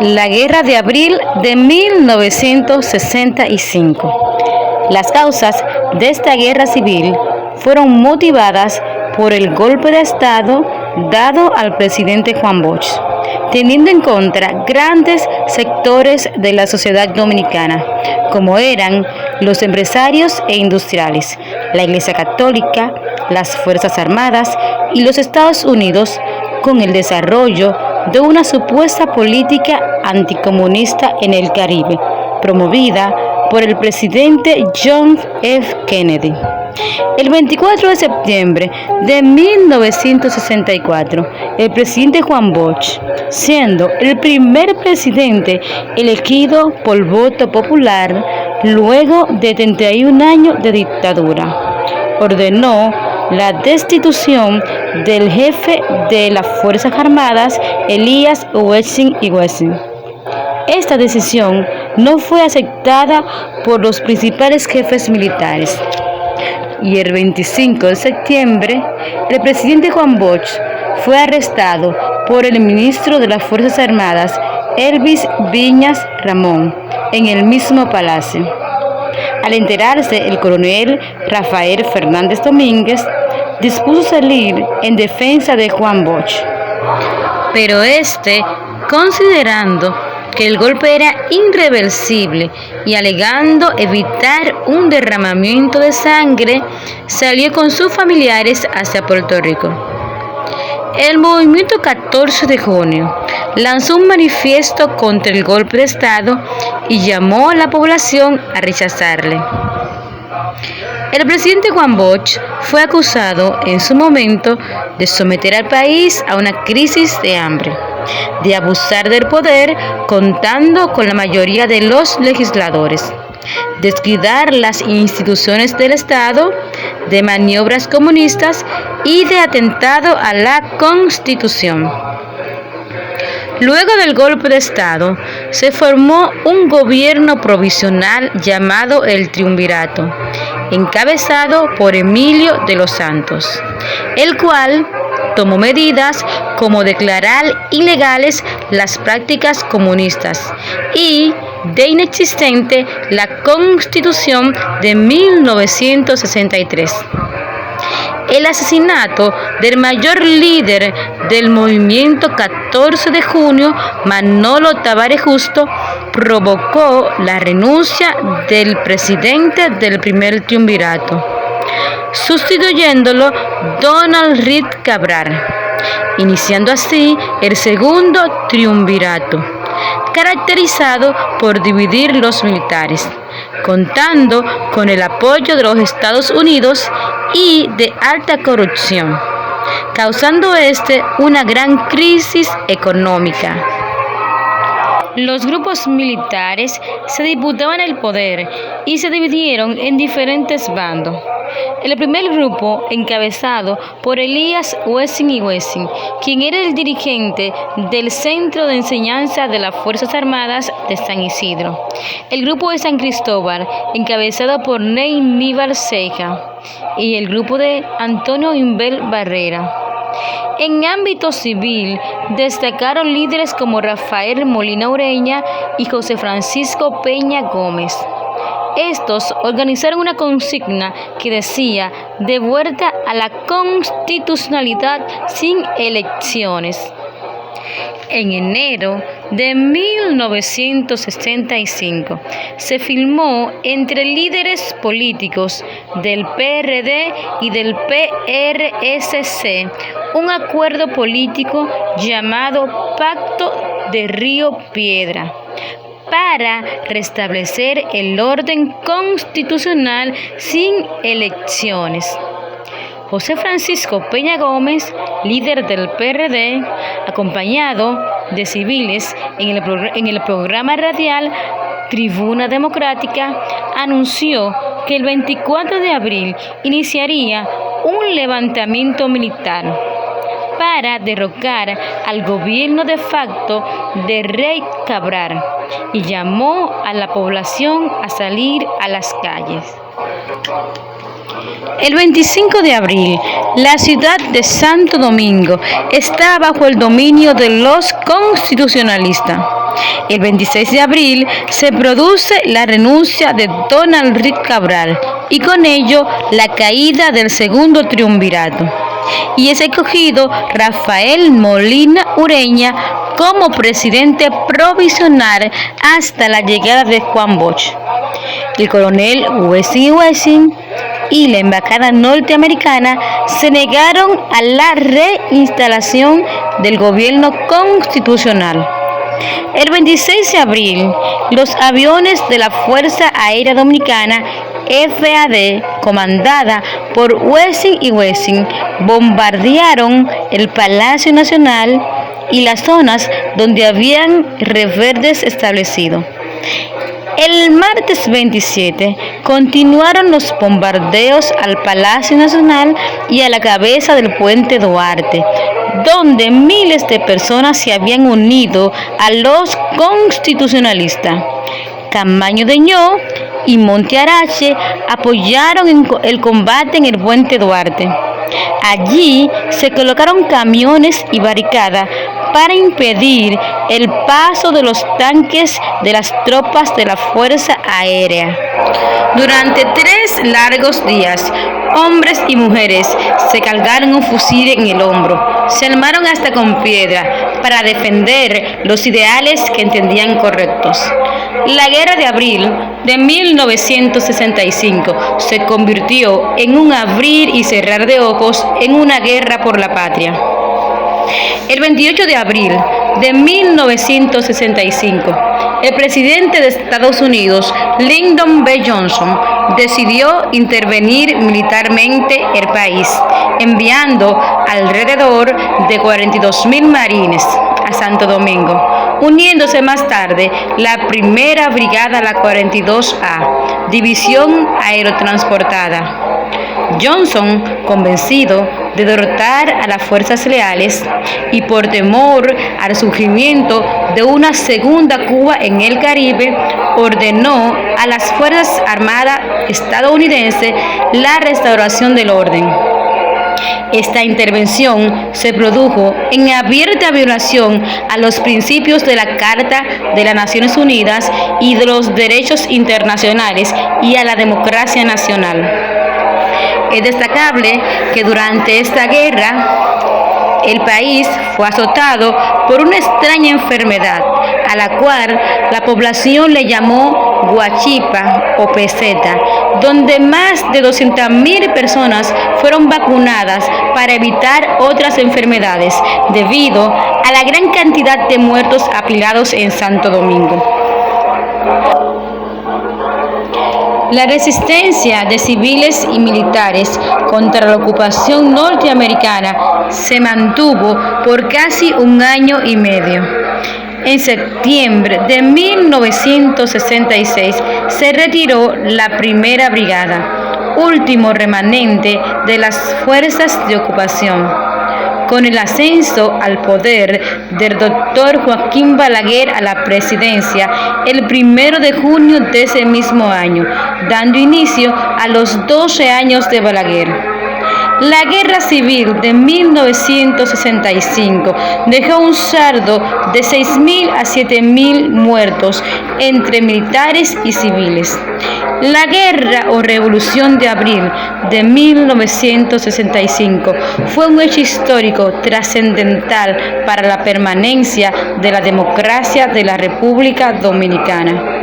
La Guerra de Abril de 1965. Las causas de esta guerra civil fueron motivadas por el golpe de Estado dado al presidente Juan Bosch, teniendo en contra grandes sectores de la sociedad dominicana, como eran los empresarios e industriales, la Iglesia Católica, las Fuerzas Armadas y los Estados Unidos, con el desarrollo de una supuesta política anticomunista en el Caribe, promovida por el presidente John F. Kennedy. El 24 de septiembre de 1964, el presidente Juan Bosch, siendo el primer presidente elegido por voto popular luego de 31 años de dictadura, ordenó la destitución del jefe de las Fuerzas Armadas, Elías Wessing y Wessing. Esta decisión no fue aceptada por los principales jefes militares. Y el 25 de septiembre, el presidente Juan Bosch fue arrestado por el ministro de las Fuerzas Armadas, Elvis Viñas Ramón, en el mismo palacio. Al enterarse, el coronel Rafael Fernández Domínguez dispuso salir en defensa de Juan Bosch, pero considerando que el golpe era irreversible y alegando evitar un derramamiento de sangre, salió con sus familiares hacia Puerto Rico. El movimiento 14 de junio lanzó un manifiesto contra el golpe de Estado y llamó a la población a rechazarle. El presidente Juan Bosch fue acusado en su momento de someter al país a una crisis de hambre, de abusar del poder contando con la mayoría de los legisladores, descuidar las instituciones del Estado, de maniobras comunistas y de atentado a la Constitución. Luego del golpe de Estado, se formó un gobierno provisional llamado el Triunvirato, encabezado por Emilio de los Santos, el cual tomó medidas como declarar ilegales las prácticas comunistas y de inexistente la Constitución de 1963. El asesinato del mayor líder del movimiento 14 de junio, Manolo Tavares Justo, provocó la renuncia del presidente del primer triunvirato, sustituyéndolo Donald Reed Cabral, iniciando así el segundo triunvirato, caracterizado por dividir los militares, contando con el apoyo de los Estados Unidos y de alta corrupción, causando una gran crisis económica. Los grupos militares se disputaban el poder y se dividieron en diferentes bandos. El primer grupo, encabezado por Elías Wessing y Wessing, quien era el dirigente del Centro de Enseñanza de las Fuerzas Armadas de San Isidro. El grupo de San Cristóbal, encabezado por Ney Míbar Ceja, y el grupo de Antonio Imbel Barrera. En ámbito civil, destacaron líderes como Rafael Molina Ureña y José Francisco Peña Gómez. Estos organizaron una consigna que decía: de vuelta a la constitucionalidad sin elecciones. En enero de 1965 se firmó entre líderes políticos del PRD y del PRSC un acuerdo político llamado Pacto de Río Piedra, para restablecer el orden constitucional sin elecciones. José Francisco Peña Gómez, líder del PRD, acompañado de civiles en el programa radial Tribuna Democrática, anunció que el 24 de abril iniciaría un levantamiento militar para derrocar al gobierno de facto de Rey Cabral y llamó a la población a salir a las calles. El 25 de abril, la ciudad de Santo Domingo está bajo el dominio de los constitucionalistas. El 26 de abril se produce la renuncia de Donald Reid Cabral y con ello la caída del segundo triunvirato. Y es escogido Rafael Molina Ureña como presidente provisional hasta la llegada de Juan Bosch. El coronel Wessing y la embajada norteamericana se negaron a la reinstalación del gobierno constitucional. El 26 de abril, los aviones de la Fuerza Aérea Dominicana FAD, comandada por Wessing y Wessing, bombardearon el Palacio Nacional y las zonas donde habían reverdes establecido. El martes 27 continuaron los bombardeos al Palacio Nacional y a la cabeza del Puente Duarte, donde miles de personas se habían unido a los constitucionalistas. Camaño de Ño y Monte Arache apoyaron el combate en el Puente Duarte. Allí se colocaron camiones y barricadas para impedir el paso de los tanques de las tropas de la Fuerza Aérea. Durante 3 largos días, hombres y mujeres se cargaron un fusil en el hombro, se armaron hasta con piedra para defender los ideales que entendían correctos. La Guerra de Abril de 1965 se convirtió en un abrir y cerrar de ojos en una guerra por la patria. El 28 de abril de 1965, el presidente de Estados Unidos, Lyndon B. Johnson, decidió intervenir militarmente el país, enviando alrededor de 42.000 marines a Santo Domingo, uniéndose más tarde la primera brigada, la 42A, División Aerotransportada. Johnson, convencido de derrotar a las fuerzas leales y por temor al surgimiento de una segunda Cuba en el Caribe, ordenó a las Fuerzas Armadas estadounidenses la restauración del orden. Esta intervención se produjo en abierta violación a los principios de la Carta de las Naciones Unidas y de los derechos internacionales y a la democracia nacional. Es destacable que durante esta guerra el país fue azotado por una extraña enfermedad, a la cual la población le llamó guachipa o peseta, donde más de 200.000 personas fueron vacunadas para evitar otras enfermedades, debido a la gran cantidad de muertos apilados en Santo Domingo. La resistencia de civiles y militares contra la ocupación norteamericana se mantuvo por casi 1 año y medio. En septiembre de 1966 se retiró la primera brigada, último remanente de las fuerzas de ocupación. Con el ascenso al poder del doctor Joaquín Balaguer a la presidencia el 1 de junio de ese mismo año, dando inicio a los 12 años de Balaguer. La Guerra Civil de 1965 dejó un saldo de 6.000 a 7.000 muertos entre militares y civiles. La Guerra o Revolución de Abril de 1965 fue un hecho histórico trascendental para la permanencia de la democracia de la República Dominicana.